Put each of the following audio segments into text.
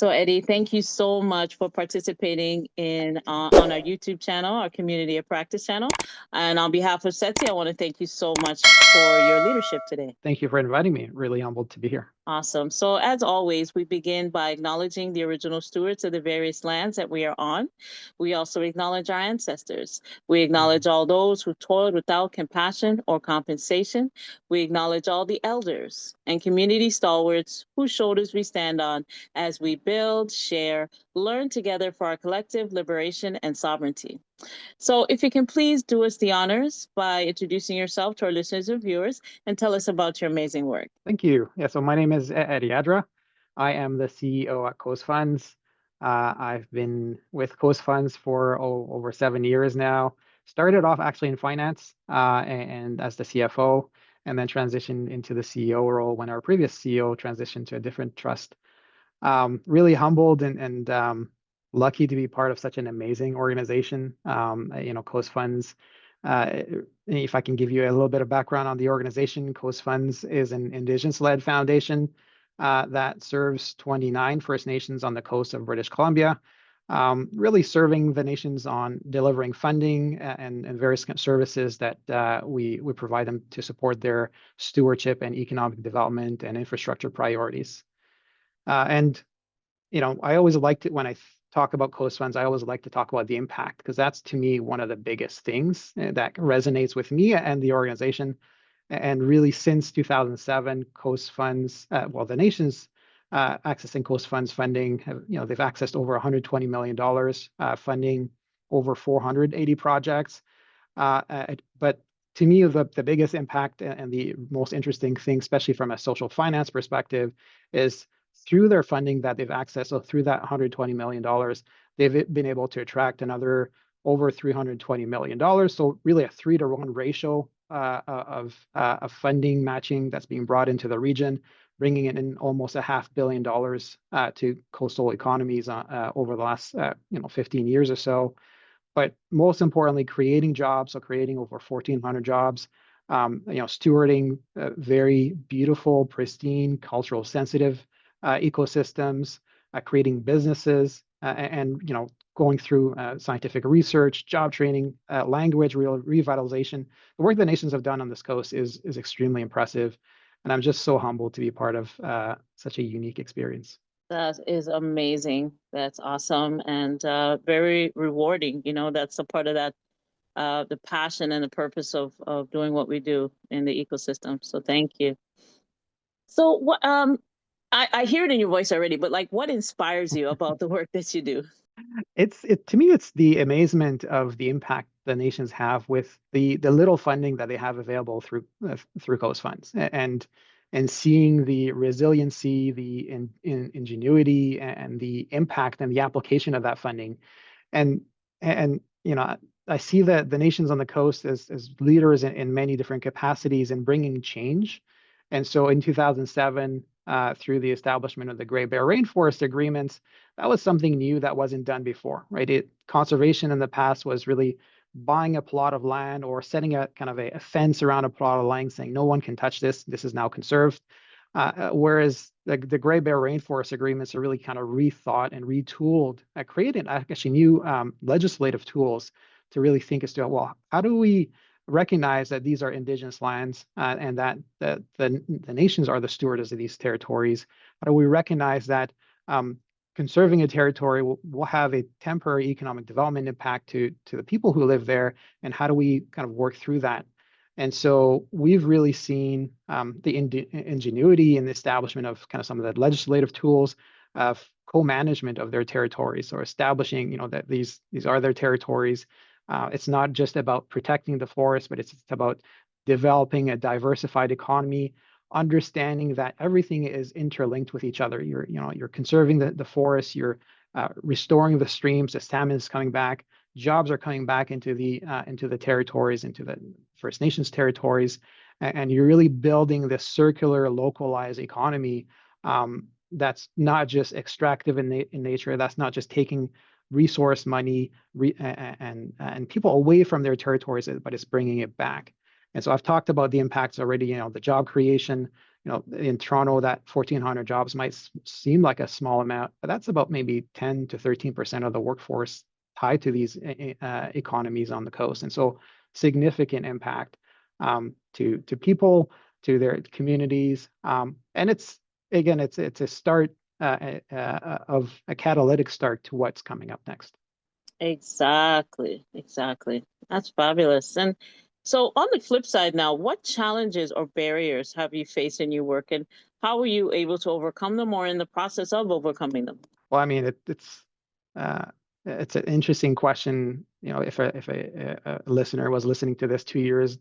So, Eddie, thank you so much for participating in on our YouTube channel, our Community of Practice channel. And on behalf of SETI, I want to thank you so much for your leadership today. Thank you for inviting me. Really humbled to be here. Awesome. So, as always, we begin by acknowledging the original stewards of the various lands that we are on. We also acknowledge our ancestors. We acknowledge all those who toiled without compassion or compensation. We acknowledge all the elders and community stalwarts whose shoulders we stand on as we build, share, learn together for our collective liberation and sovereignty. So, if you can please do us the honors by introducing yourself to our listeners and viewers and tell us about your amazing work. Thank you. Yeah, so my name is Eddy Adra. I am the CEO at Coast Funds. I've been with Coast Funds for over 7 years now. Started off actually in finance and as the CFO, and then transitioned into the CEO role when our previous CEO transitioned to a different trust. Really humbled and lucky to be part of such an amazing organization. Coast Funds. If I can give you a little bit of background on the organization, Coast Funds is an Indigenous-led foundation that serves 29 First Nations on the coast of British Columbia, really serving the nations on delivering funding and various services that we provide them to support their stewardship and economic development and infrastructure priorities. And I always liked it when I talk about Coast Funds. I always like to talk about the impact because that's to me one of the biggest things that resonates with me and the organization. And really, since 2007, Coast Funds, the nation's accessing Coast Funds funding, they've accessed over $120 million funding over 480 projects. But to me, the biggest impact and the most interesting thing, especially from a social finance perspective, is through their funding that they've accessed. So through that $120 million, they've been able to attract another over $320 million. So really a 3-to-1 ratio of funding matching that's being brought into the region, bringing in almost $500 million to coastal economies over the last 15 years or so. But most importantly, creating jobs, so creating over 1,400 jobs, stewarding very beautiful, pristine, cultural sensitive ecosystems, creating businesses, and going through scientific research, job training, language revitalization. The work the nations have done on this coast is extremely impressive, and I'm just so humbled to be part of such a unique experience. That is amazing. That's awesome and very rewarding. That's a part of that, the passion and the purpose of doing what we do in the ecosystem. So thank you. So what I hear it in your voice already, but what inspires you about the work that you do? To me, it's the amazement of the impact the nations have with the little funding that they have available through Coast Funds, and seeing the resiliency, the ingenuity, and the impact and the application of that funding, and I see that the nations on the coast as leaders in many different capacities in bringing change. And so in 2007, through the establishment of the Great Bear Rainforest Agreements, that was something new that wasn't done before, right? Conservation in the past was really buying a plot of land or setting a kind of a fence around a plot of land saying, no one can touch this, this is now conserved. Whereas the Great Bear Rainforest Agreements are really kind of rethought and retooled, creating actually new legislative tools to really think as to, well, how do we recognize that these are indigenous lands and that the nations are the stewards of these territories? How do we recognize that conserving a territory will have a temporary economic development impact to the people who live there, and how do we kind of work through that? And so we've really seen the ingenuity in the establishment of kind of some of the legislative tools of co-management of their territories, or establishing, that these are their territories. It's not just about protecting the forest, but it's about developing a diversified economy, understanding that everything is interlinked with each other. You're conserving the forest, you're restoring the streams, the salmon is coming back, jobs are coming back into the territories, into the First Nations territories, and you're really building this circular, localized economy that's not just extractive in nature. That's not just taking resource money and people away from their territories, but it's bringing it back. And so I've talked about the impacts already, the job creation, in Toronto, that 1,400 jobs might seem like a small amount, but that's about maybe 10 to 13% of the workforce tied to these economies on the coast. And so significant impact to people, to their communities. And it's a start of a catalytic start to what's coming up next. Exactly, exactly. That's fabulous. And so, on the flip side now, what challenges or barriers have you faced in your work, and how were you able to overcome them or in the process of overcoming them? Well, I mean, uh, it's an interesting question. If a listener was listening to this 2 years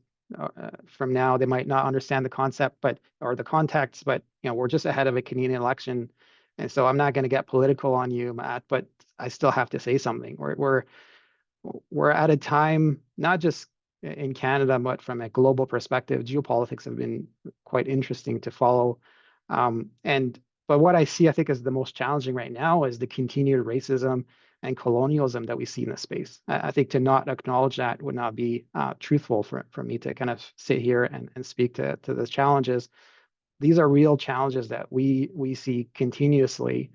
from now, they might not understand the concept, or the context. But we're just ahead of a Canadian election, and so I'm not going to get political on you, Matt. But I still have to say something. We're at a time, not just in Canada, but from a global perspective. Geopolitics have been quite interesting to follow. But what I see, I think, is the most challenging right now is the continued racism and colonialism that we see in the space. I think to not acknowledge that would not be truthful for me to kind of sit here and speak to the challenges. These are real challenges that we see continuously.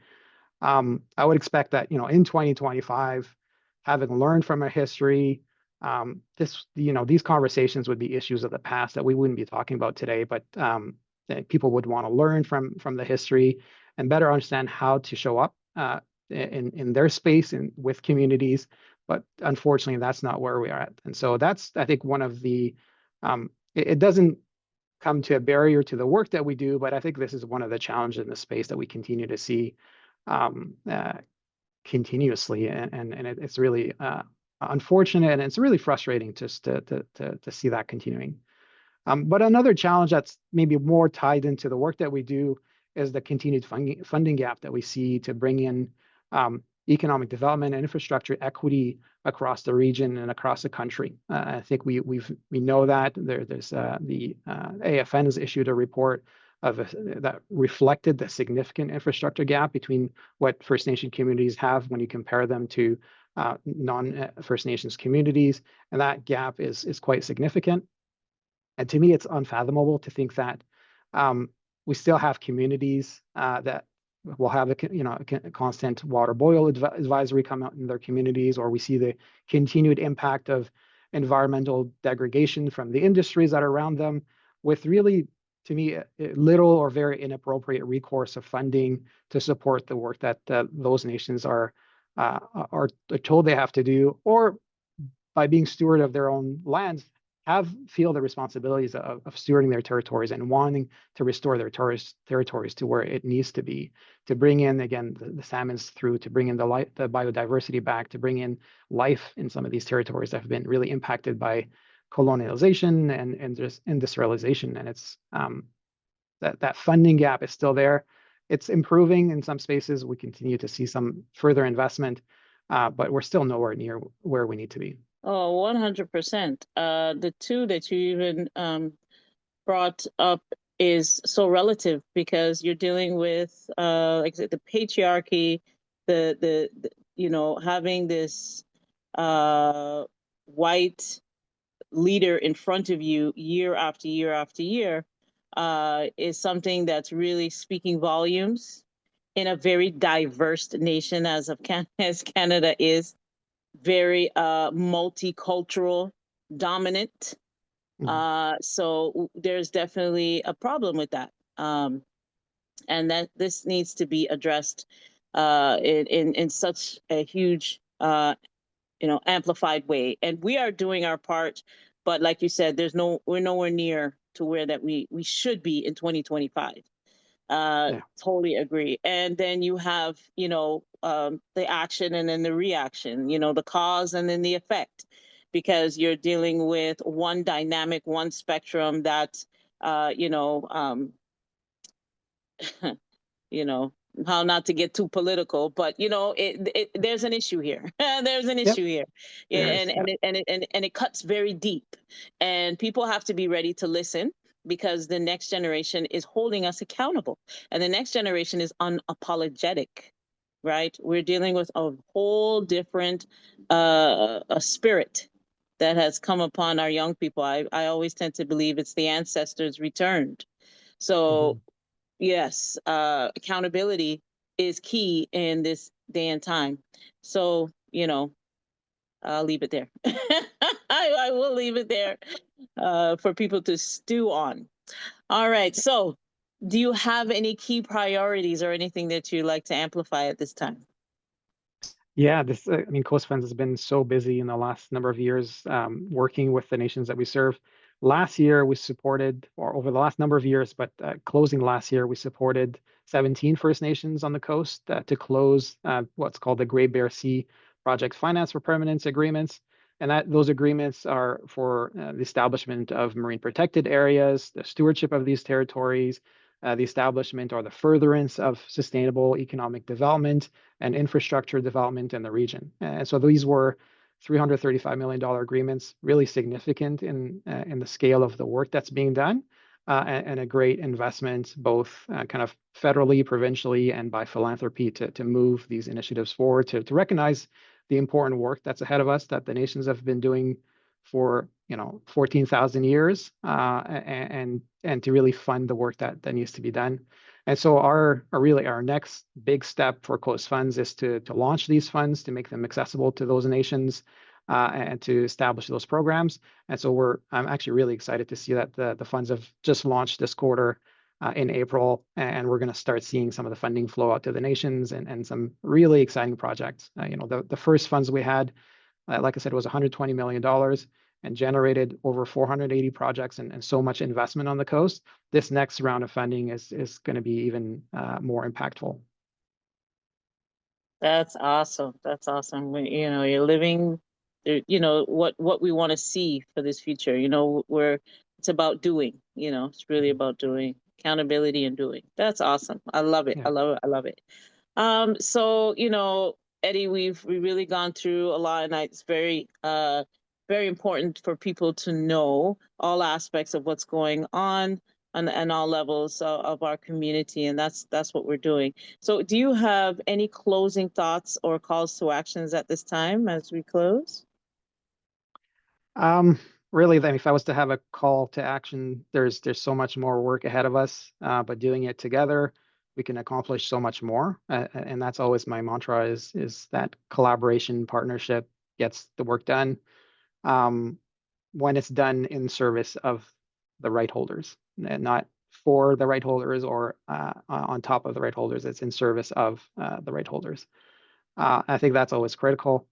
I would expect that, in 2025, having learned from our history, these conversations would be issues of the past that we wouldn't be talking about today, but that people would want to learn from the history and better understand how to show up in their space and with communities. But unfortunately, that's not where we are at. And so that's, I think, one of it doesn't come to a barrier to the work that we do, but I think this is one of the challenges in the space that we continue to see um, uh, continuously, and it's really unfortunate, and it's really frustrating just to see that continuing. But another challenge that's maybe more tied into the work that we do is the continued funding gap that we see to bring in economic development and infrastructure equity across the region and across the country. I think we know that there's the AFN has issued a report that reflected the significant infrastructure gap between what First Nation communities have when you compare them to non-First Nations communities, and that gap is quite significant. And to me, it's unfathomable to think that we still have communities that will have a constant water boil advisory come out in their communities, or we see the continued impact of environmental degradation from the industries that are around them, with really, to me, little or very inappropriate recourse of funding to support the work that those nations are told they have to do, or by being steward of their own lands, feel the responsibilities of stewarding their territories and wanting to restore their territories to where it needs to be, to bring in, again, the salmons through, to bring in the biodiversity back, to bring in life in some of these territories that have been really impacted by colonialization and just industrialization. And it's that funding gap is still there. It's improving in some spaces. We continue to see some further investment, but we're still nowhere near where we need to be. Oh, 100%. The two that you even brought up is so relative because you're dealing with, like I said, the patriarchy, having this white leader in front of you year after year after year is something that's really speaking volumes in a very diverse nation as Canada is, very multicultural, dominant. Mhm. So there's definitely a problem with that, and that this needs to be addressed in such a huge, amplified way. And we are doing our part, but like you said, we're nowhere near to where that we should be in 2025. Yeah. Totally agree. And then you have, the action and then the reaction, the cause and then the effect, because you're dealing with one dynamic, one spectrum that, uh, you know, um, you know, how not to get too political, but there's an issue here. There's an Yep. issue here, yeah, There and is. Yeah. it cuts very deep, and people have to be ready to listen because the next generation is holding us accountable, and the next generation is unapologetic. Right, we're dealing with a whole different a spirit that has come upon our young people. I always tend to believe it's the ancestors returned, So Mhm. yes, accountability is key in this day and time. So, I'll leave it there. I will leave it there for people to stew on. All right. So, do you have any key priorities or anything that you like to amplify at this time? Yeah, I mean, Coast Funds has been so busy in the last number of years working with the nations that we serve. Last year, we supported, or over the last number of years, but closing last year, we supported 17 First Nations on the coast to close what's called the Great Bear Sea Project Finance for Permanence agreements. And those agreements are for the establishment of marine protected areas, the stewardship of these territories, the establishment or the furtherance of sustainable economic development and infrastructure development in the region. And so these were $335 million agreements, really significant in the scale of the work that's being done, and a great investment, both kind of federally, provincially, and by philanthropy to move these initiatives forward, to recognize the important work that's ahead of us that the nations have been doing for 14,000 years, and to really fund the work that needs to be done. And so our next big step for Coast Funds is to launch these funds, to make them accessible to those nations, and to establish those programs. And so I'm actually really excited to see that the funds have just launched this quarter in April, and we're going to start seeing some of the funding flow out to the nations and some really exciting projects. The first funds we had, like I said, was $120 million and generated over 480 projects and so much investment on the coast. This next round of funding is going to be even more impactful. That's awesome. That's awesome. You're living, what we want to see for this future. Where it's about doing. It's really about doing accountability and doing. That's awesome. I love it. I Yeah. love it. I love it. So Eddy, we really gone through a lot, and it's very important for people to know all aspects of what's going on and all levels of our community, and that's what we're doing. So, do you have any closing thoughts or calls to actions at this time as we close? Um, Really, then, if I was to have a call to action, there's so much more work ahead of us, but doing it together, we can accomplish so much more. And that's always my mantra is that collaboration, partnership gets the work done. Um, when it's done in service of the right holders, and not for the right holders or on top of the right holders. It's in service of the right holders. I think that's always critical.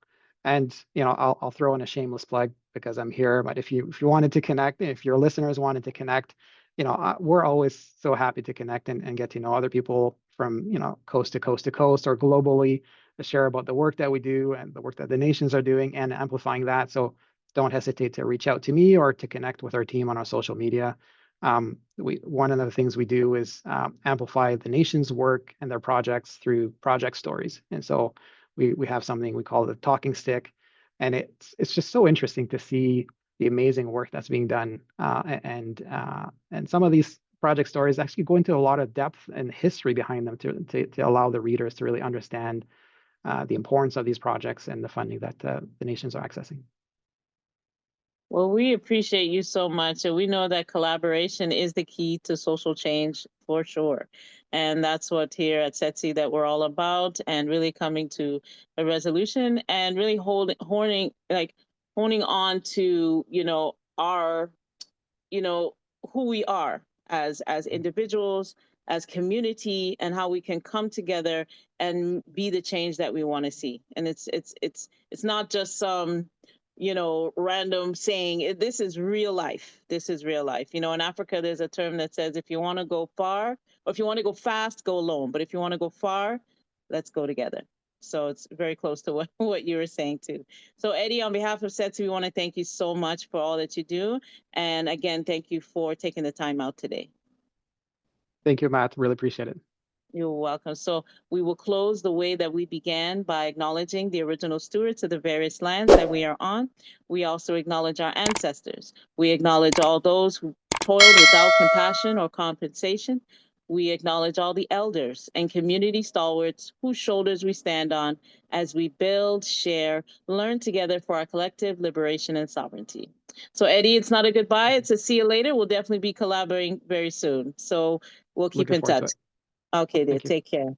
And I'll throw in a shameless plug because I'm here. But if you wanted to connect, if your listeners wanted to connect, we're always so happy to connect and get to know other people from coast to coast to coast or globally to share about the work that we do and the work that the nations are doing and amplifying that. So don't hesitate to reach out to me or to connect with our team on our social media. One of the things we do is amplify the nation's work and their projects through project stories. And so we have something we call the talking stick, and it's just so interesting to see the amazing work that's being done, and some of these project stories actually go into a lot of depth and history behind them to allow the readers to really understand the importance of these projects and the funding that the nations are accessing. Well, we appreciate you so much, and we know that collaboration is the key to social change for sure. And that's what here at SETSI that we're all about, and really coming to a resolution and really honing on to our you know who we are as individuals, as community, and how we can come together and be the change that we want to see. And it's not just some random saying. This is real life. This is real life. In Africa there's a term that says, if you want to go far, or if you want to go fast, go alone, but if you want to go far, let's go together. So it's very close to what you were saying too. So Eddy, on behalf of SETSI, we want to thank you so much for all that you do. And again, thank you for taking the time out today. Thank you, Matt. Really appreciate it. You're welcome. So we will close the way that we began by acknowledging the original stewards of the various lands that we are on. We also acknowledge our ancestors. We acknowledge all those who toiled without compassion or compensation. We acknowledge all the elders and community stalwarts whose shoulders we stand on as we build, share, learn together for our collective liberation and sovereignty. So, Eddy, it's not a goodbye, it's a see you later. We'll definitely be collaborating very soon. So, we'll keep Looking in forward to touch. it. Okay, dear. Thank you. Take care.